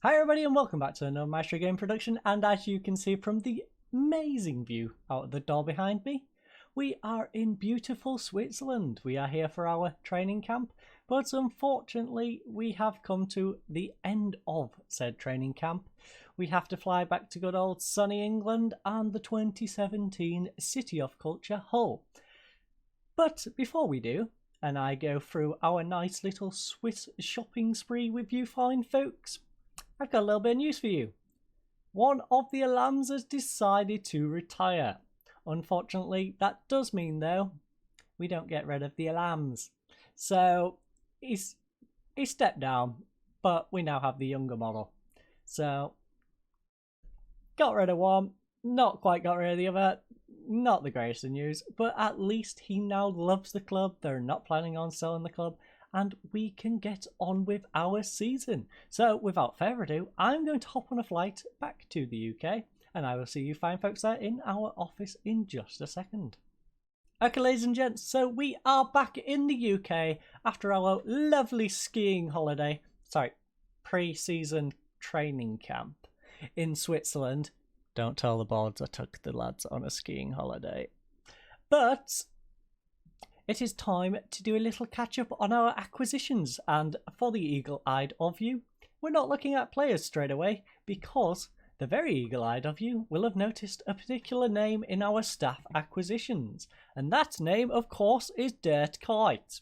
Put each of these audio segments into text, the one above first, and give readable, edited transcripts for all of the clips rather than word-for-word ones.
Hi everybody and welcome back to another Maestro Game production, and as you can see from the amazing view out the door behind me, we are in beautiful Switzerland. We are here for our training camp, but unfortunately we have come to the end of said training camp. We have to fly back to good old sunny England and the 2017 City of Culture, Hull. But before we do, and I go through our nice little Swiss shopping spree with you fine folks, I've got a little bit of news for you. One of the alarms has decided to retire. Unfortunately, that does mean, though, we don't get rid of the alarms. So, he stepped down, but we now have the younger model. So, got rid of one, not quite got rid of the other. Not the greatest of news, but at least he now loves the club. They're not planning on selling the club, and we can get on with our season. So without further ado, I'm going to hop on a flight back to the UK, and I will see you fine folks there in our office in just a second. Okay, ladies and gents, so we are back in the UK after our lovely skiing holiday. Sorry, pre-season training camp in Switzerland. Don't tell the boards I took the lads on a skiing holiday. But it is time to do a little catch up on our acquisitions, and for the eagle-eyed of you, we're not looking at players straight away because the very eagle-eyed of you will have noticed a particular name in our staff acquisitions, and that name of course is Dirt Kite.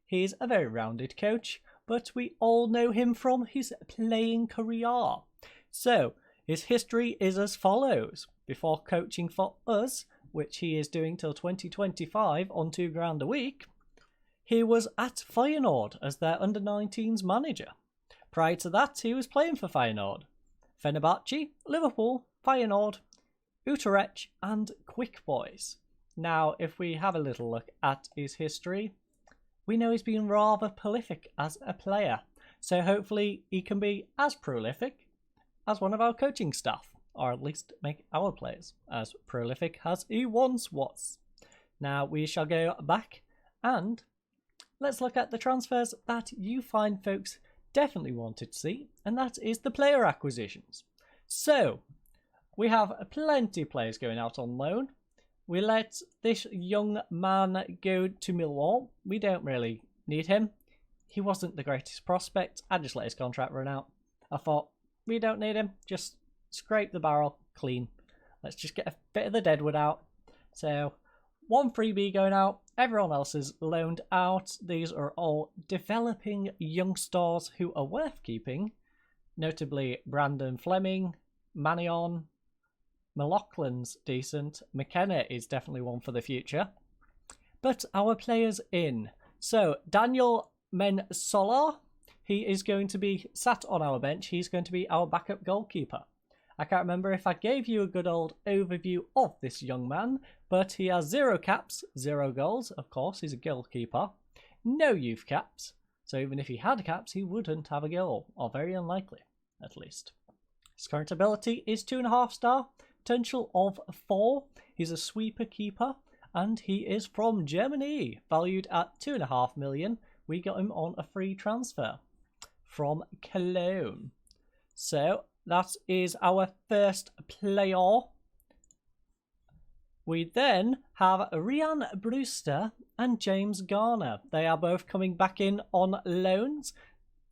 He's a very rounded coach, but we all know him from his playing career. So his history is as follows. Before coaching for us, which he is doing till 2025 on £2,000 a week, he was at Feyenoord as their under-19s manager. Prior to that, he was playing for Feyenoord, Fenerbahce, Liverpool, Feyenoord, Utrecht and Quick Boys. Now, if we have a little look at his history, we know he's been rather prolific as a player, so hopefully he can be as prolific as one of our coaching staff, or at least make our players as prolific as he once was. Now we shall go back and let's look at the transfers that you fine folks definitely wanted to see, and that is the player acquisitions. So we have plenty of players going out on loan. We let this young man go to Millwall. We don't really need him. He wasn't the greatest prospect. I just let his contract run out. I thought, we don't need him, just scrape the barrel clean. Let's just get a bit of the deadwood out. So, one freebie going out, everyone else is loaned out. These are all developing youngsters who are worth keeping, notably Brandon Fleming, Manion, McLaughlin's decent, McKenna is definitely one for the future. But our players in. So, Daniel Mensola, he is going to be sat on our bench. He's going to be our backup goalkeeper. I can't remember if I gave you a good old overview of this young man, but he has 0 caps, 0 goals. Of course, he's a goalkeeper. No youth caps. So even if he had caps, he wouldn't have a goal, or very unlikely, at least. His current ability is 2.5 star, potential of 4. He's a sweeper keeper, and he is from Germany, valued at 2.5 million. We got him on a free transfer from Cologne. So that is our first player. We then have Rihanna, Brewster and James Garner. They are both coming back in on loans.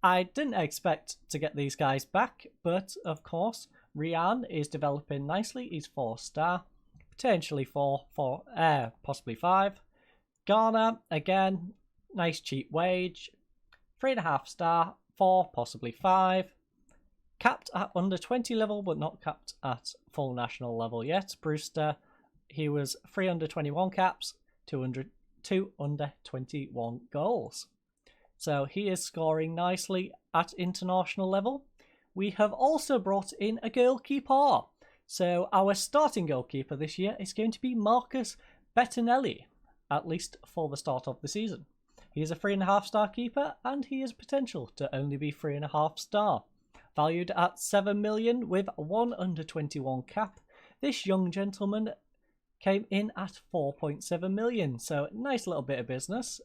I didn't expect to get these guys back, but of course Rihanna is developing nicely. He's 4 star, potentially 4, possibly 5. Garner, again, nice cheap wage, 3.5 star, 4, possibly 5. Capped at under 20 level, but not capped at full national level yet. Brewster, he was 3 under 21 caps, 2 under 21 goals. So he is scoring nicely at international level. We have also brought in a goalkeeper. So our starting goalkeeper this year is going to be Marcus Bettinelli, at least for the start of the season. He is a 3.5 star keeper, and he has potential to only be 3.5 star. Valued at 7 million with 1 under 21 cap. This young gentleman came in at 4.7 million, so nice little bit of business.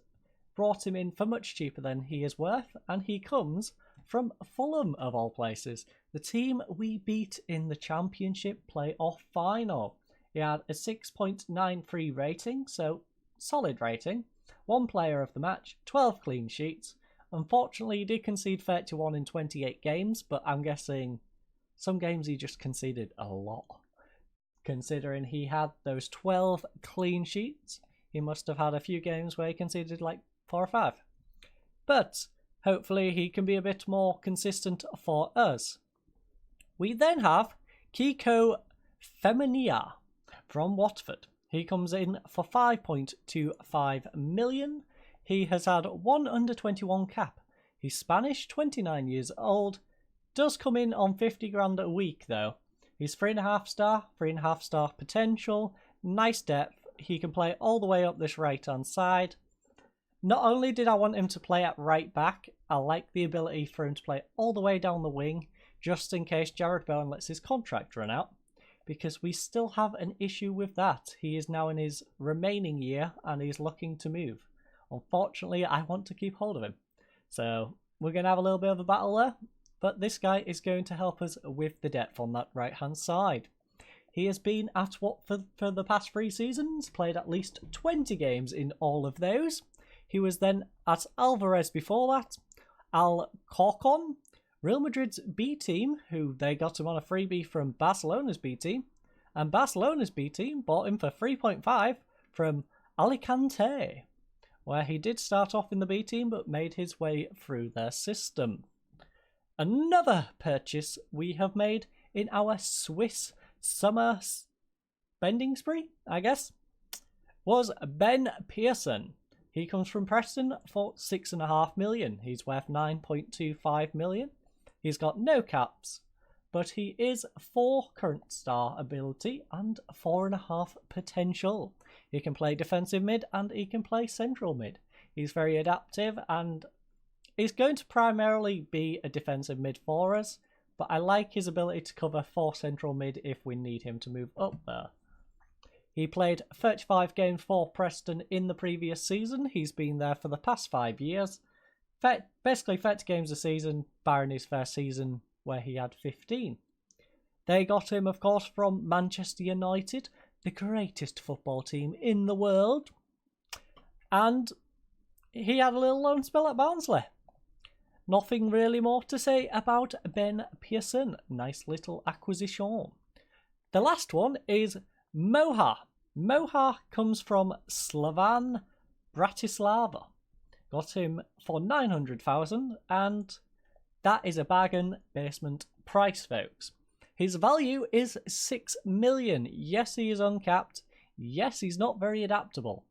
Brought him in for much cheaper than he is worth, and he comes from Fulham, of all places, the team we beat in the Championship playoff final. He had a 6.93 rating, so solid rating. 1 player of the match, 12 clean sheets. Unfortunately, he did concede 31 in 28 games, but I'm guessing some games he just conceded a lot. Considering he had those 12 clean sheets, he must have had a few games where he conceded like 4 or 5. But hopefully he can be a bit more consistent for us. We then have Kiko Femenia from Watford. He comes in for 5.25 million. He has had 1 under-21 cap. He's Spanish, 29 years old. Does come in on 50 grand a week though. He's 3.5 star, 3.5 star potential, nice depth. He can play all the way up this right hand side. Not only did I want him to play at right back, I like the ability for him to play all the way down the wing, just in case Jared Bowen lets his contract run out, because we still have an issue with that. He is now in his remaining year and he's looking to move. Unfortunately, I want to keep hold of him. So we're going to have a little bit of a battle there, but this guy is going to help us with the depth on that right hand side. He has been at Watford for the past 3 seasons, played at least 20 games in all of those. He was then at Alvarez before that, Alcorcon, Real Madrid's B team, who they got him on a freebie from Barcelona's B team, and Barcelona's B team bought him for 3.5 from Alicante, where he did start off in the B team but made his way through their system. Another purchase we have made in our Swiss summer spending spree, I guess, was Ben Pearson. He comes from Preston for 6.5 million. He's worth 9.25 million. He's got no caps, but he is 4 current star ability and 4.5 potential. He can play defensive mid and he can play central mid. He's very adaptive and he's going to primarily be a defensive mid for us, but I like his ability to cover 4 central mid if we need him to move up there. He played 35 games for Preston in the previous season. He's been there for the past 5 years. Basically 30 games a season, barring his first season where he had 15. They got him, of course, from Manchester United, the greatest football team in the world. And he had a little loan spell at Barnsley. Nothing really more to say about Ben Pearson. Nice little acquisition. The last one is Moha. Moha comes from Slovan Bratislava. Got him for 900,000 and that is a bargain basement price, folks. His value is 6 million. Yes, he is uncapped. Yes, he's not very adaptable.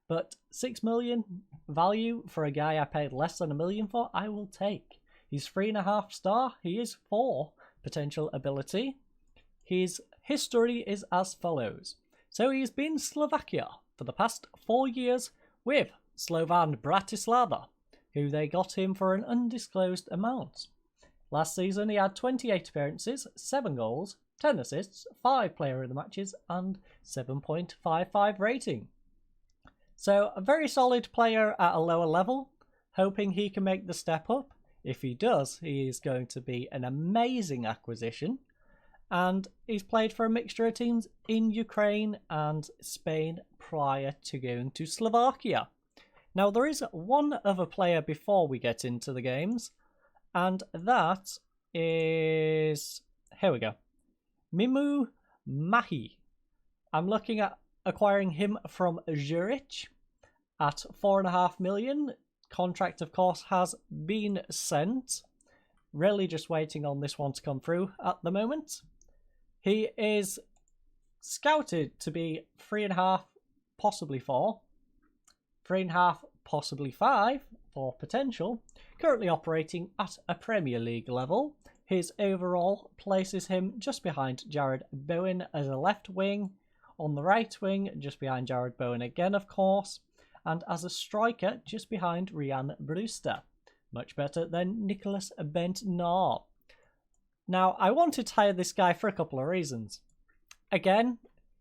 But 6 million value for a guy I paid less than $1 million for, I will take. He's 3.5 star. He is 4 potential ability. His history is as follows. So he's been Slovakia for the past 4 years with Slovan Bratislava, who they got him for an undisclosed amount. Last season he had 28 appearances, 7 goals, 10 assists, 5 player of the matches and 7.55 rating. So a very solid player at a lower level, hoping he can make the step up. If he does, he is going to be an amazing acquisition. And he's played for a mixture of teams in Ukraine and Spain prior to going to Slovakia. Now, there is one other player before we get into the games, and that is... here we go. Mimu Mahi. I'm looking at acquiring him from Zurich at 4.5 million. Contract, of course, has been sent. Really just waiting on this one to come through at the moment. He is scouted to be 3.5, possibly 4. 3.5, possibly 5 for potential. Currently operating at a Premier League level. His overall places him just behind Jared Bowen as a left wing. On the right wing, just behind Jared Bowen again, of course. And as a striker, just behind Rihanna Brewster. Much better than Nicholas Bentnar. Now, I wanted to hire this guy for a couple of reasons. Again,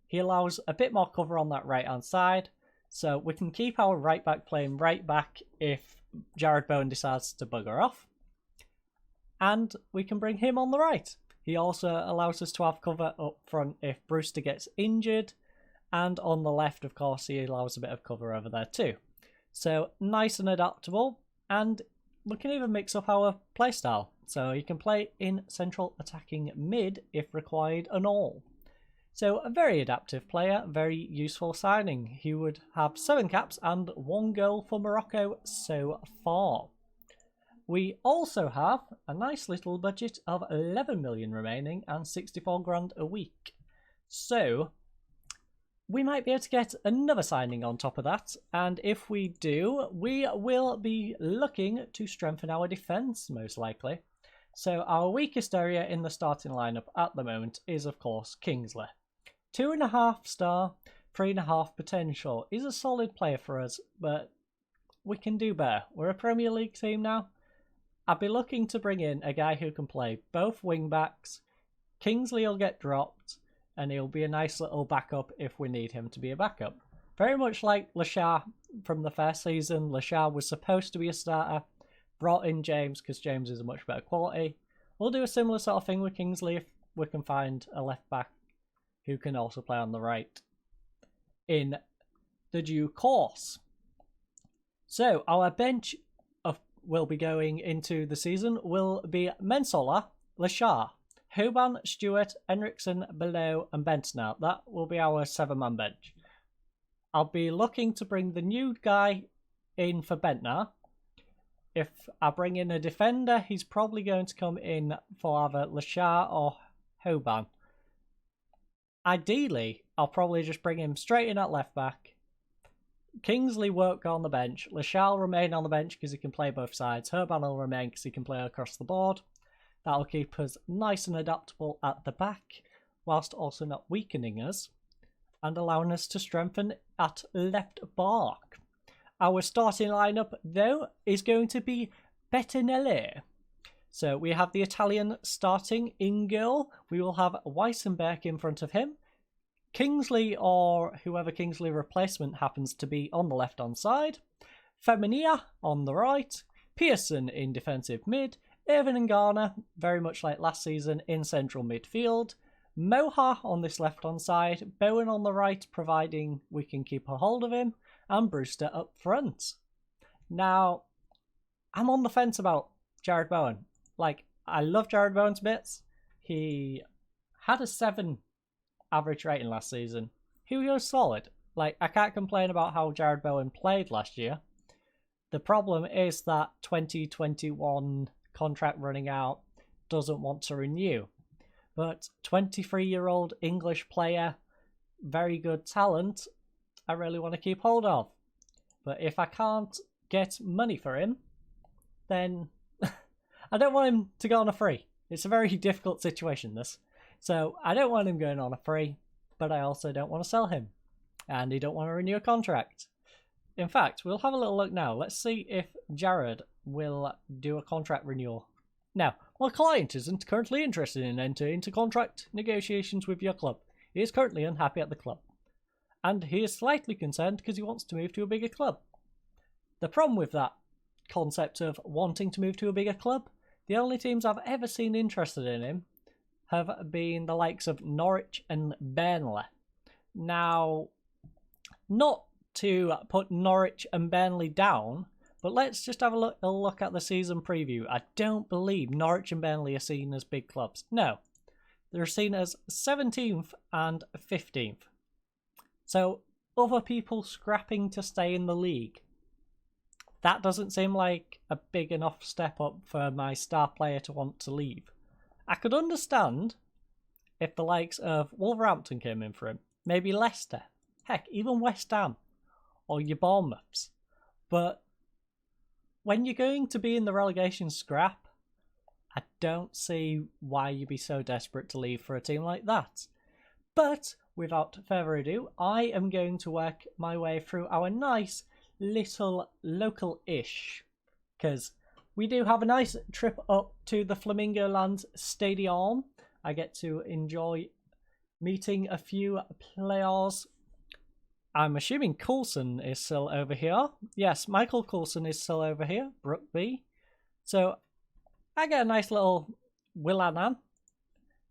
he allows a bit more cover on that right-hand side, so we can keep our right back playing right back if Jared Bowen decides to bugger off. and we can bring him on the right. He also allows us to have cover up front if Brewster gets injured, and on the left, of course, he allows a bit of cover over there too. So nice and adaptable, and we can even mix up our playstyle. So he can play in central attacking mid if required and all. So a very adaptive player, very useful signing. He would have 7 caps and 1 goal for Morocco so far. We also have a nice little budget of 11 million remaining and 64 grand a week. So we might be able to get another signing on top of that, and if we do, we will be looking to strengthen our defence most likely. So our weakest area in the starting lineup at the moment is of course Kingsley. 2.5 star, 3.5 potential. He's a solid player for us, but we can do better. We're a Premier League team now. I'd be looking to bring in a guy who can play both wing backs. Kingsley will get dropped, and he'll be a nice little backup if we need him to be a backup. Very much like Lashar from the first season. Lashar was supposed to be a starter, brought in James because James is a much better quality. We'll do a similar sort of thing with Kingsley if we can find a left back who can also play on the right in the due course. So our bench will be going into the season will be Mensola, Lashar, Hoban, Stewart, Henriksen, Below and Bentner. That will be our 7-man bench. I'll be looking to bring the new guy in for Bentner. If I bring in a defender, he's probably going to come in for either Lashar or Hoban. Ideally, I'll probably just bring him straight in at left back. Kingsley won't go on the bench. Lashar will remain on the bench because he can play both sides. Hoban will remain because he can play across the board. That'll keep us nice and adaptable at the back, whilst also not weakening us and allowing us to strengthen at left back. Our starting lineup, though, is going to be Bettinelli. So we have the Italian starting in goal. We will have Weissenberg in front of him. Kingsley, or whoever Kingsley replacement happens to be, on the left-hand side. Feminia on the right. Pearson in defensive mid. Irvin and Garner, very much like last season, in central midfield. Moha on this left-hand side. Bowen on the right, providing we can keep a hold of him. And Brewster up front. Now, I'm on the fence about Jared Bowen. Like, I love Jared Bowen to bits. He had a 7 average rating last season. He was solid. Like, I can't complain about how Jared Bowen played last year. The problem is that 2021 contract running out doesn't want to renew. But 23-year-old English player, very good talent, I really want to keep hold of. But if I can't get money for him, then I don't want him to go on a free. It's a very difficult situation, this. So I don't want him going on a free, but I also don't want to sell him. And he don't want to renew a contract. In fact, we'll have a little look now. Let's see if Jared will do a contract renewal. Now, my client isn't currently interested in entering into contract negotiations with your club. He is currently unhappy at the club. And he is slightly concerned because he wants to move to a bigger club. The problem with that concept of wanting to move to a bigger club, the only teams I've ever seen interested in him have been the likes of Norwich and Burnley. Now, not to put Norwich and Burnley down, but let's just have a look at the season preview. I don't believe Norwich and Burnley are seen as big clubs. No, they're seen as 17th and 15th. So, other people scrapping to stay in the league. That doesn't seem like a big enough step up for my star player to want to leave. I could understand if the likes of Wolverhampton came in for him. Maybe Leicester. Heck, even West Ham. Or your Bournemouths. But when you're going to be in the relegation scrap, I don't see why you'd be so desperate to leave for a team like that. But without further ado, I am going to work my way through our nice little local-ish, because we do have a nice trip up to the Flamingo Land Stadium. I get to enjoy meeting a few players. I'm assuming Coulson is still over here. Yes, Michael Coulson is still over here, Brookby. So I get a nice little Rihanna.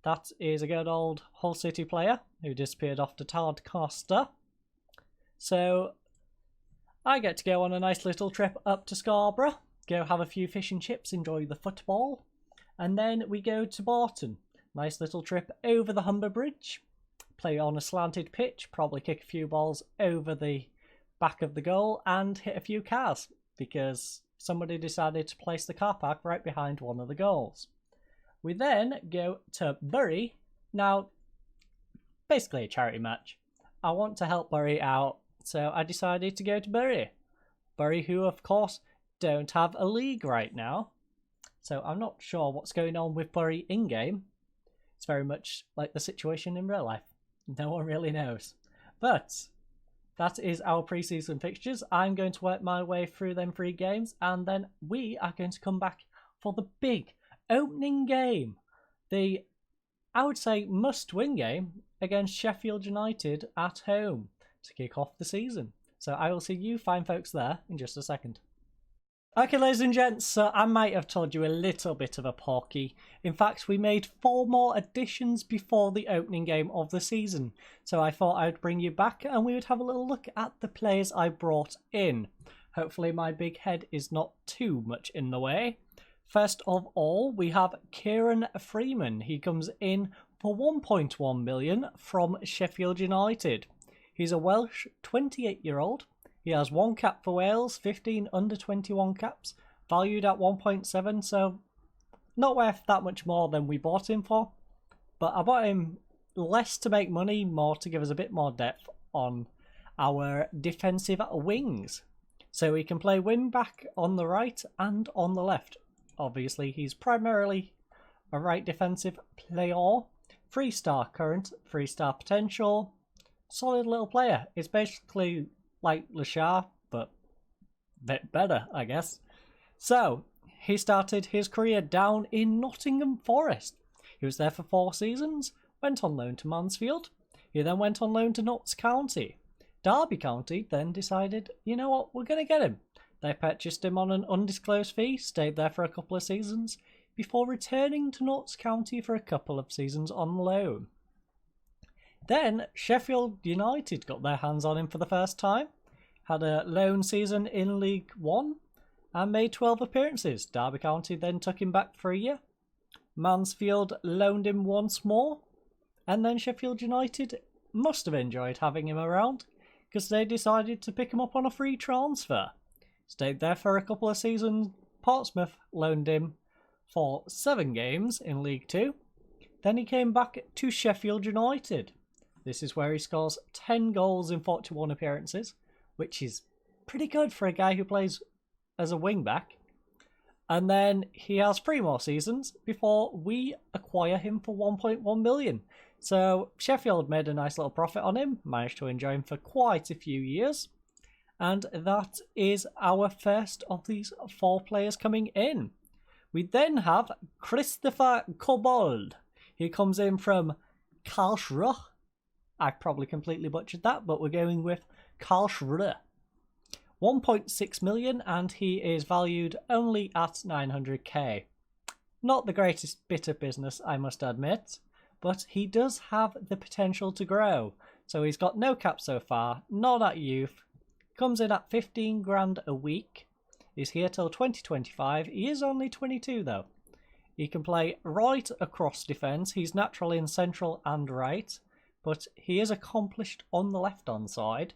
That is a good old Hull City player who disappeared off to Todd Costa. So I get to go on a nice little trip up to Scarborough, go have a few fish and chips, enjoy the football, and then we go to Barton. Nice little trip over the Humber Bridge, play on a slanted pitch, probably kick a few balls over the back of the goal and hit a few cars because somebody decided to place the car park right behind one of the goals. We then go to Bury. Now, basically a charity match. I want to help Bury out, so I decided to go to Bury. Bury, who of course don't have a league right now, so I'm not sure what's going on with Bury in-game. It's very much like the situation in real life. No one really knows. But that is our pre-season fixtures. I'm going to work my way through them 3 games, and then we are going to come back for the big opening game. The, I would say, must-win game against Sheffield United at home to kick off the season. So I will see you fine folks there in just a second. Okay, ladies and gents, so I might have told you a little bit of a porky. In fact, we made 4 more additions before the opening game of the season. So I thought I'd bring you back and we would have a little look at the players I brought in. Hopefully my big head is not too much in the way. First of all, we have Kieran Freeman. He comes in for 1.1 million from Sheffield United. He's a Welsh 28-year-old. He has 1 cap for Wales, 15 under 21 caps, valued at 1.7, so not worth that much more than we bought him for. But I bought him less to make money, more to give us a bit more depth on our defensive wings. So he can play wing back on the right and on the left. Obviously, he's primarily a right defensive player. 3-star current, 3-star potential. Solid little player. It's basically like Lashar, but a bit better, I guess. So, he started his career down in Nottingham Forest. He was there for 4 seasons, went on loan to Mansfield. He then went on loan to Notts County. Derby County then decided, you know what, we're going to get him. They purchased him on an undisclosed fee, stayed there for a couple of seasons, before returning to Notts County for a couple of seasons on loan. Then Sheffield United got their hands on him for the first time, had a loan season in League One, and made 12 appearances. Derby County then took him back for a year. Mansfield loaned him once more, and then Sheffield United must have enjoyed having him around, because they decided to pick him up on a free transfer. Stayed there for a couple of seasons. Portsmouth loaned him for 7 games in League Two. Then he came back to Sheffield United. This is where he scores 10 goals in 41 appearances, which is pretty good for a guy who plays as a wing-back. And then he has 3 more seasons before we acquire him for 1.1 million. So Sheffield made a nice little profit on him, managed to enjoy him for quite a few years. And that is our first of these 4 players coming in. We then have Christopher Kobold. He comes in from Karlsruhe. I probably completely butchered that, but we're going with Karlsruhe. 1.6 million, and he is valued only at 900k. Not the greatest bit of business, I must admit, but he does have the potential to grow. So he's got no cap so far, not at youth, comes in at 15 grand a week. He's here till 2025. He is only 22 though. He can play right across defence. He's natural in central and right, but he is accomplished on the left-hand side.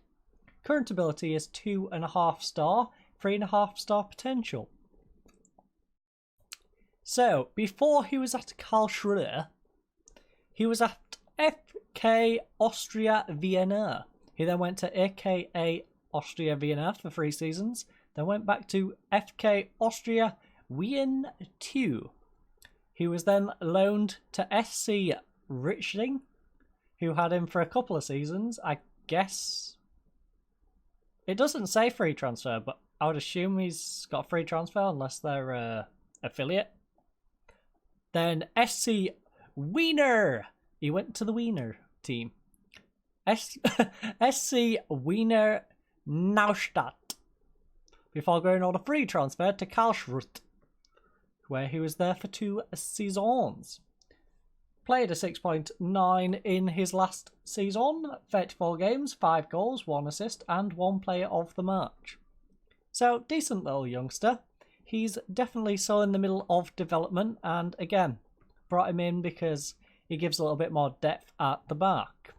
Current ability is 2.5 star, 3.5 star potential. So, before he was at Karlsruhe, he was at FK Austria Vienna. He then went to AKA Austria Vienna for 3 seasons, then went back to FK Austria Wien 2. He was then loaned to SC Richling, who had him for a couple of seasons. I guess it doesn't say free transfer, but I would assume he's got free transfer unless they're affiliate. Then SC Wiener. He went to the Wiener team. SC Wiener Neustadt. Before going on a free transfer to Karlsruhe. where he was there for 2 seasons. Played a 6.9 in his last season, 34 games, 5 goals, 1 assist, and 1 player of the match. So, decent little youngster. He's definitely still in the middle of development, and again, brought him in because he gives a little bit more depth at the back.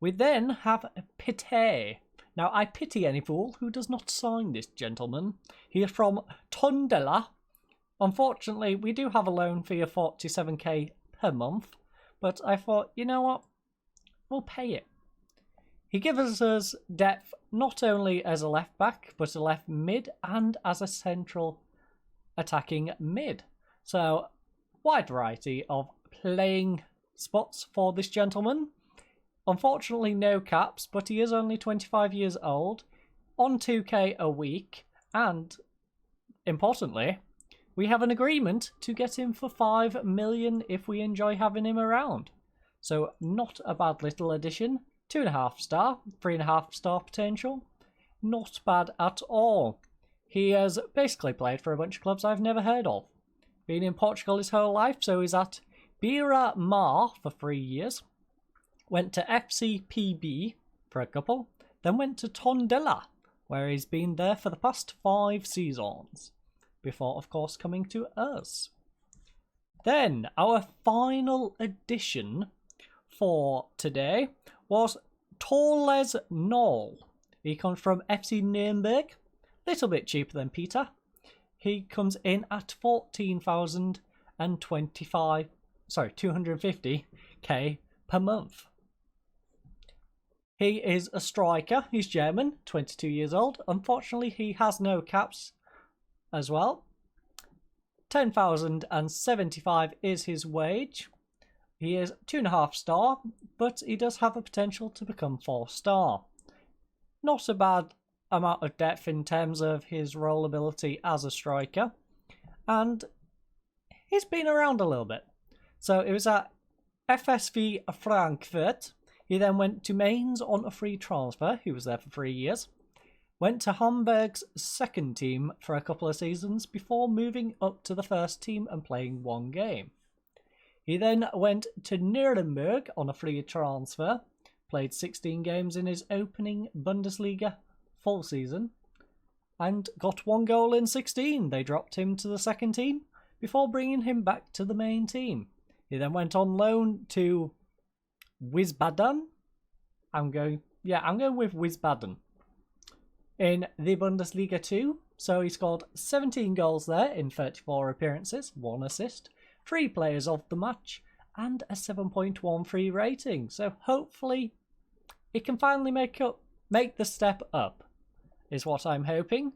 We then have Pite. Now, I pity any fool who does not sign this gentleman. He is from Tondela. Unfortunately, we do have a loan fee of 47k per month, but I thought, you know what, we'll pay it. He gives us depth not only as a left back, but a left mid and as a central attacking mid. So, wide variety of playing spots for this gentleman. Unfortunately, no caps, but he is only 25 years old, on 2k a week, and, importantly, we have an agreement to get him for 5 million if we enjoy having him around. So, not a bad little addition. 2.5 star, 3.5 star potential. Not bad at all. He has basically played for a bunch of clubs I've never heard of. Been in Portugal his whole life, so he's at Beira Mar for 3 years. Went to FCPB for a couple. Then went to Tondela, where he's been there for the past 5 seasons. Before, of course, coming to us. Then, our final addition for today was Torles Knoll. He comes from FC Nuremberg, little bit cheaper than Peter. He comes in at 250k per month. He is a striker. He's German, 22 years old. Unfortunately, he has no caps as well. 10,075 is his wage. He is 2.5 star, but he does have a potential to become 4 star. Not a bad amount of depth in terms of his role ability as a striker, and he's been around a little bit. So it was at FSV Frankfurt. He then went to Mainz on a free transfer. He was there for 3 years. Went to Hamburg's second team for a couple of seasons before moving up to the first team and playing 1 game. He then went to Nuremberg on a free transfer, played 16 games in his opening Bundesliga full season, and got 1 goal in 16. They dropped him to the second team before bringing him back to the main team. He then went on loan to Wiesbaden. I'm going with Wiesbaden. In the Bundesliga 2, so he scored 17 goals there in 34 appearances, 1 assist, 3 players of the match, and a 7.13 rating. So hopefully he can finally make the step up, is what I'm hoping.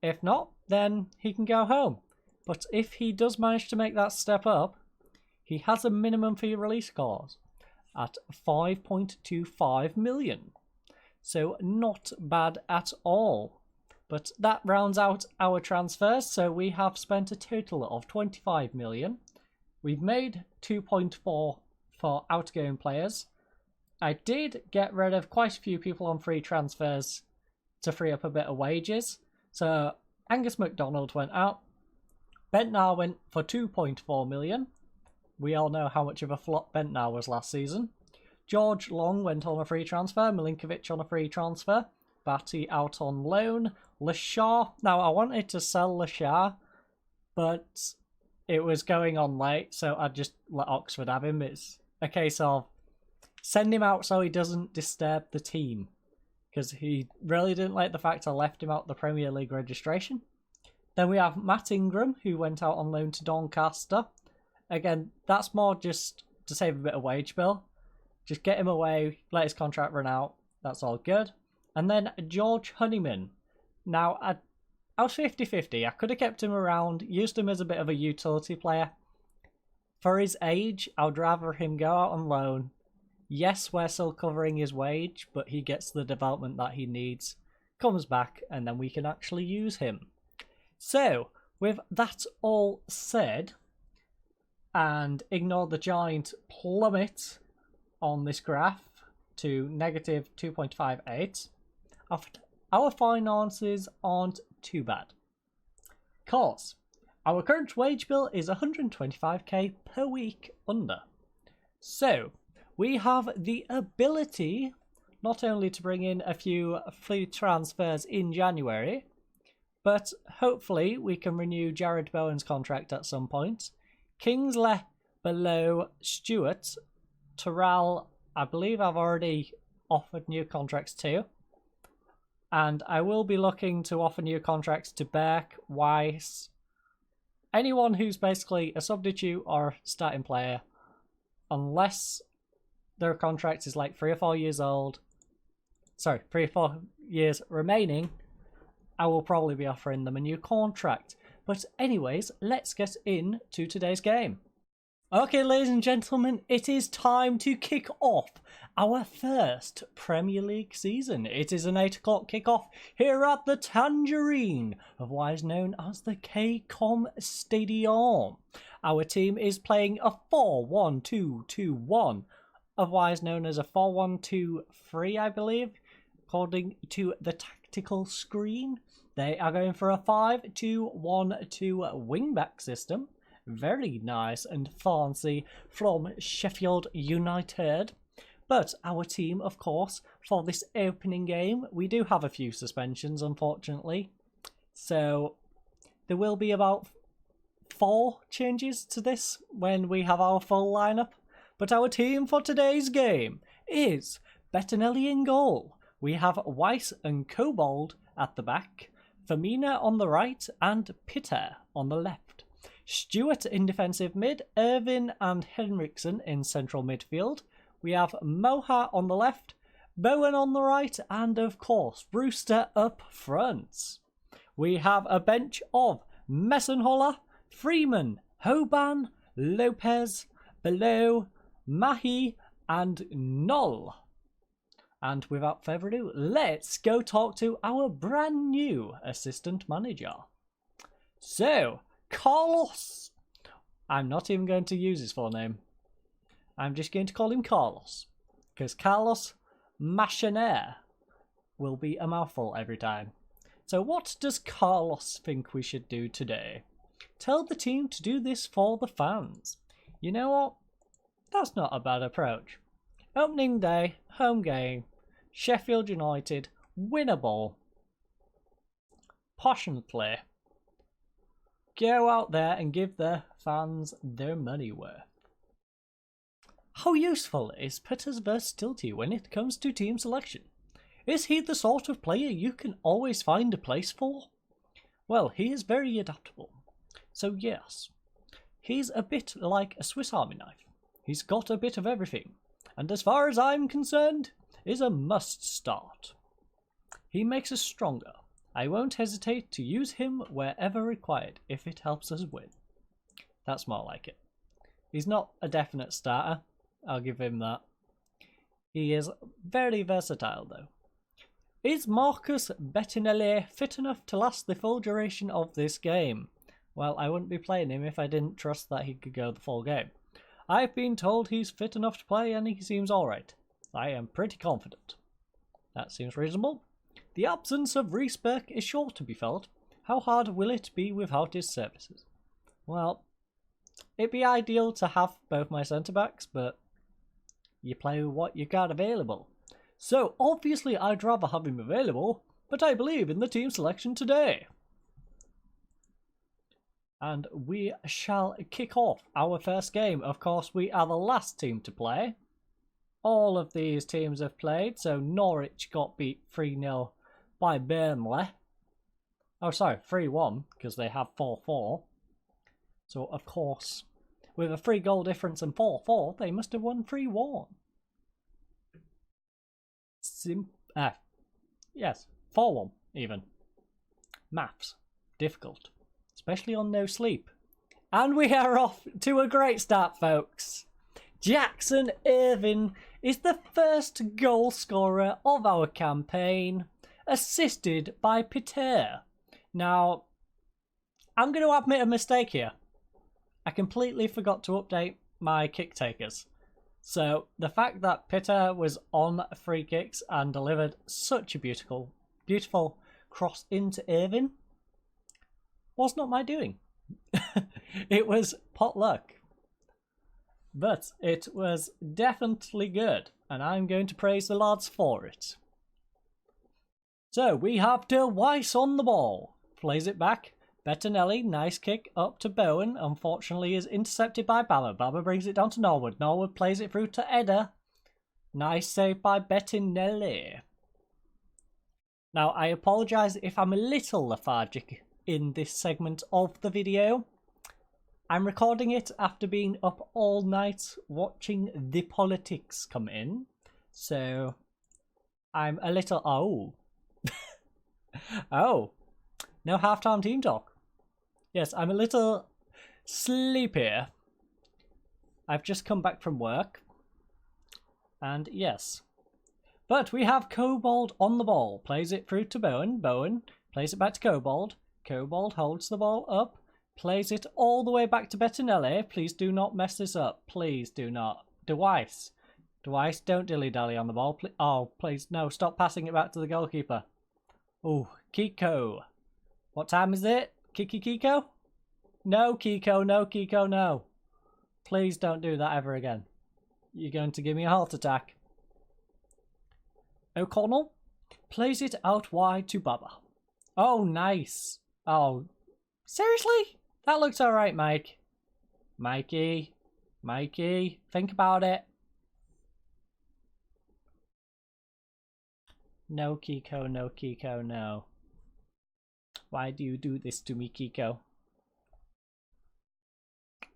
If not, then he can go home. But if he does manage to make that step up, he has a minimum fee release clause at 5.25 million. So not bad at all. But that rounds out our transfers. So we have spent a total of 25 million. We've made 2.4 for outgoing players. I did get rid of quite a few people on free transfers to free up a bit of wages. So Angus MacDonald went out. Bentnar went for 2.4 million. We all know how much of a flop Bentnar was last season. George Long went on a free transfer. Milinkovic on a free transfer. Batty out on loan. Lashar. Now, I wanted to sell Lashar, but it was going on late, so I just let Oxford have him. It's a case of send him out so he doesn't disturb the team, because he really didn't like the fact I left him out the Premier League registration. Then we have Matt Ingram, who went out on loan to Doncaster. Again, that's more just to save a bit of wage bill. Just get him away, let his contract run out. That's all good. And then George Honeyman. Now, I was 50-50. I could have kept him around, used him as a bit of a utility player. For his age, I would rather him go out on loan. Yes, we're still covering his wage, but he gets the development that he needs, comes back, and then we can actually use him. So, with that all said, and ignore the giant plummet on this graph to negative 2.58, our finances aren't too bad. Cause Our current wage bill is 125k per week under. So, we have the ability not only to bring in a few free transfers in January, but hopefully we can renew Jared Bowen's contract at some point. Kingsley below Stewart. Terrell, I believe I've already offered new contracts to. And I will be looking to offer new contracts to Beck, Weiss, anyone who's basically a substitute or starting player, unless their contract is like 3 or 4 years old. Sorry, 3 or 4 years remaining. I will probably be offering them a new contract. But anyways, let's get into today's game. Okay, ladies and gentlemen, it is time to kick off our first Premier League season. It is an 8 o'clock kickoff here at the Tangerine, otherwise known as the KCOM Stadium. Our team is playing a 4-1-2-2-1, otherwise known as a 4-1-2-3, I believe, according to the tactical screen. They are going for a 5-2-1-2 wing-back system. Very nice and fancy from Sheffield United. But our team, of course, for this opening game, we do have a few suspensions, unfortunately. So there will be about 4 changes to this when we have our full lineup. But our team for today's game is Bettinelli in goal. We have Weiss and Kobold at the back, Firmina on the right, and Peter on the left. Stewart in defensive mid, Irvin and Henriksen in central midfield. We have Moha on the left, Bowen on the right, and of course Brewster up front. We have a bench of Messenholler, Freeman, Hoban, Lopez, Below, Mahi, and Knoll. And without further ado, let's go talk to our brand new assistant manager. So, Carlos. I'm not even going to use his full name. I'm just going to call him Carlos, because Carlos Machaner will be a mouthful every time. So what does Carlos think we should do today? Tell the team to do this for the fans. You know what? That's not a bad approach. Opening day, home game, Sheffield United, winnable. Passion play. Go out there and give the fans their money worth. How useful is Peter's versatility when it comes to team selection? Is he the sort of player you can always find a place for? Well, he is very adaptable. So yes, he's a bit like a Swiss Army knife. He's got a bit of everything, and as far as I'm concerned, is a must start. He makes us stronger. I won't hesitate to use him wherever required if it helps us win. That's more like it. He's not a definite starter, I'll give him that. He is very versatile though. Is Marcus Bettinelli fit enough to last the full duration of this game? Well, I wouldn't be playing him if I didn't trust that he could go the full game. I've been told he's fit enough to play and he seems alright. I am pretty confident. That seems reasonable. The absence of Reece Burke is sure to be felt. How hard will it be without his services? Well, it'd be ideal to have both my centre-backs, but you play with what you got available. So, obviously I'd rather have him available, but I believe in the team selection today. And we shall kick off our first game. Of course, we are the last team to play. All of these teams have played, so Norwich got beat 3-0 by Burnley. Oh, sorry, 3-1, because they have 4-4. So, of course, with a 3-goal difference and 4-4, they must have won 3-1. Yes, 4-1 even. Maths. Difficult. Especially on no sleep. And we are off to a great start, folks. Jackson Irvin is the first goal scorer of our campaign, assisted by Peter. Now, I'm going to admit a mistake here. I completely forgot to update my kick takers. So, the fact that Peter was on free kicks and delivered such a beautiful cross into Irvin was not my doing. It was potluck. But it was definitely good, and I'm going to praise the lads for it. So we have De Weiss on the ball. Plays it back. Bettinelli, nice kick up to Bowen. Unfortunately is intercepted by Baba. Baba brings it down to Norwood. Norwood plays it through to Edda. Nice save by Bettinelli. Now I apologise if I'm a little lethargic in this segment of the video. I'm recording it after being up all night watching the politics come in. So I'm a little... Oh. Oh. No halftime team talk. Yes, I'm a little sleepy. I've just come back from work. And yes. But we have Kobold on the ball. Plays it through to Bowen. Bowen plays it back to Kobold. Kobold holds the ball up. Plays it all the way back to Bettinelli. Please do not mess this up. Please do not. De Weiss. De Weiss, don't dilly-dally on the ball. Oh, please, no. Stop passing it back to the goalkeeper. Oh, Kiko. What time is it? Kiko? No, Kiko, no, Kiko, no. Please don't do that ever again. You're going to give me a heart attack. O'Connell plays it out wide to Baba. Oh, nice. Oh, seriously? That looks alright, Mike. Mikey, think about it. No, Kiko, no, Kiko, no. Why do you do this to me, Kiko?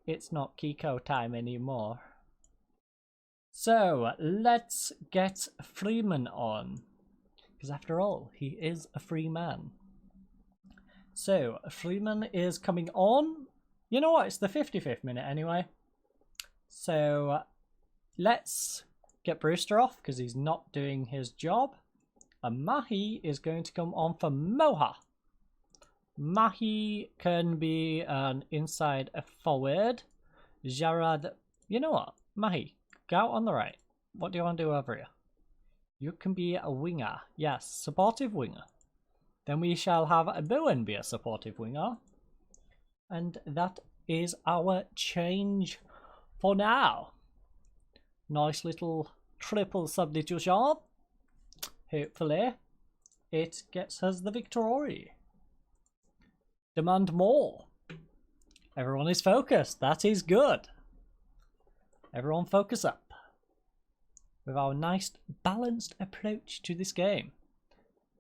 It's not Kiko time anymore. So, let's get Freeman on. Because after all, he is a free man. So, Freeman is coming on. You know what? It's the 55th minute anyway. So, let's get Brewster off because he's not doing his job. And Mahi is going to come on for Moha. Mahi can be an inside forward. Jarrad, you know what? Mahi, go out on the right. What do you want to do over here? You can be a winger. Yes, supportive winger. Then we shall have Bowen be a supportive winger. And that is our change for now. Nice little triple substitution. Hopefully it gets us the victory. Demand more. Everyone is focused. That is good. Everyone focus up. With our nice balanced approach to this game.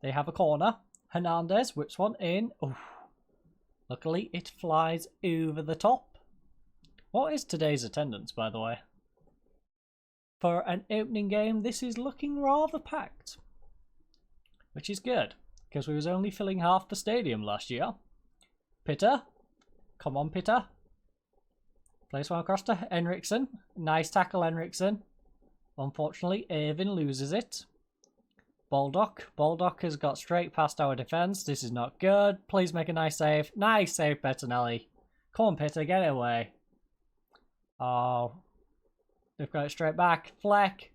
They have a corner. Hernandez whips one in. Oof. Luckily it flies over the top. What is today's attendance, by the way? For an opening game, this is looking rather packed. Which is good, because we was only filling half the stadium last year. Pitter. Come on, Pitter. Plays one across to Henriksen. Nice tackle, Henriksen. Unfortunately, Irvin loses it. Baldock. Baldock has got straight past our defence. This is not good. Please make a nice save. Nice save, Bettinelli. Come on, Pitter, get it away. Oh. They've got it straight back. Fleck.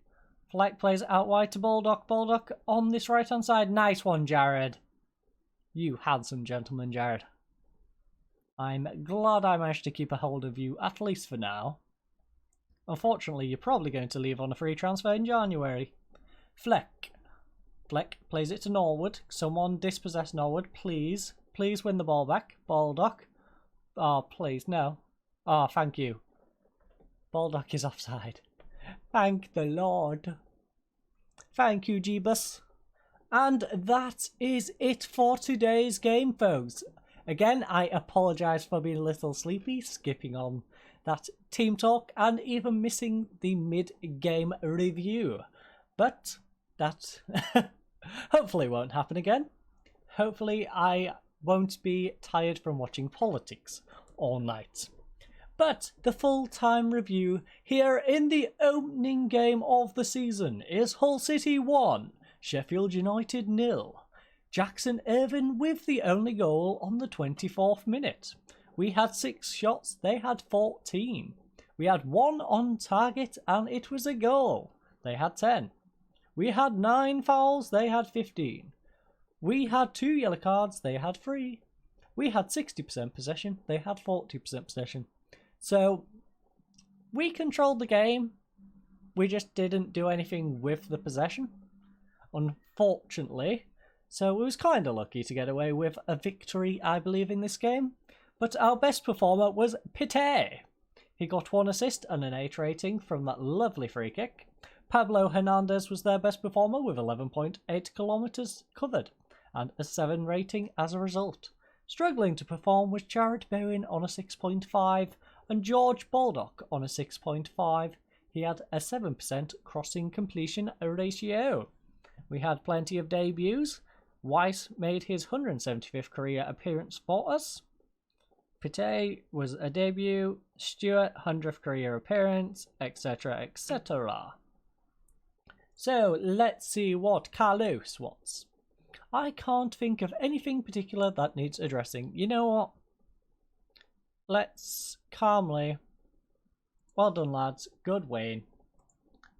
Fleck plays it out wide to Baldock. Baldock on this right-hand side. Nice one, Jared. You handsome gentleman, Jared. I'm glad I managed to keep a hold of you, at least for now. Unfortunately, you're probably going to leave on a free transfer in January. Fleck. Fleck plays it to Norwood. Someone dispossess Norwood, please. Please win the ball back. Baldock. Oh, please, no. Oh, thank you. Baldock is offside. Thank the Lord. Thank you, Jeebus. And that is it for today's game, folks. Again, I apologise for being a little sleepy, skipping on that team talk and even missing the mid-game review. But that hopefully won't happen again. Hopefully I won't be tired from watching politics all night. But the full-time review here in the opening game of the season is Hull City 1, Sheffield United 0. Jackson Irvin with the only goal on the 24th minute. We had 6 shots, they had 14. We had 1 on target and it was a goal. They had 10. We had 9 fouls, they had 15. We had 2 yellow cards, they had 3. We had 60% possession, they had 40% possession. So we controlled the game, we just didn't do anything with the possession, unfortunately. So we was kind of lucky to get away with a victory, I believe, in this game. But our best performer was Pite. He got 1 assist and an 8 rating from that lovely free kick. Pablo Hernandez was their best performer with 11.8 kilometers covered and a 7 rating as a result. Struggling to perform was Jared Bowen on a 6.5 and George Baldock on a 6.5. He had a 7% crossing completion ratio. We had plenty of debuts. Weiss made his 175th career appearance for us. Pite was a debut. Stewart, 100th career appearance, etc, etc. So let's see what Carlos wants. I can't think of anything particular that needs addressing. You know what? Let's calmly... Well done, lads. Good win.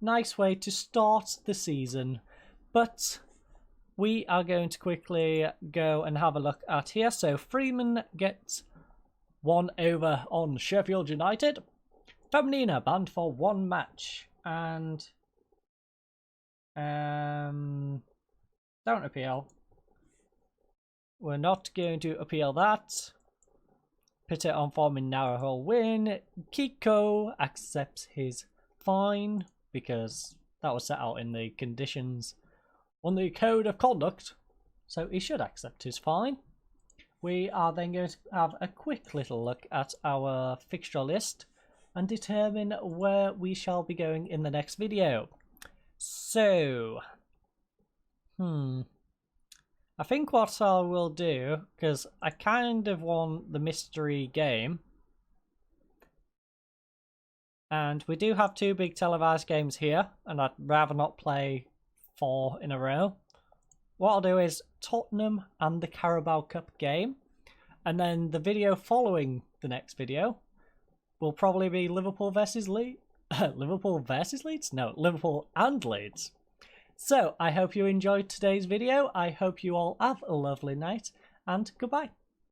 Nice way to start the season. But we are going to quickly go and have a look at here. So Freeman gets 1 over on Sheffield United. Feminina banned for 1 match. And... don't appeal. We're not going to appeal that. Put it on form in narrow hole win. Kiko accepts his fine because that was set out in the conditions on the code of conduct. So he should accept his fine. We are then going to have a quick little look at our fixture list and determine where we shall be going in the next video. So, I think what I will do, because I kind of want the mystery game, and we do have 2 big televised games here, and I'd rather not play 4 in a row. What I'll do is Tottenham and the Carabao Cup game, and then the video following the next video will probably be Liverpool versus Leeds. Liverpool versus Leeds? No, Liverpool and Leeds. So, I hope you enjoyed today's video. I hope you all have a lovely night, and goodbye.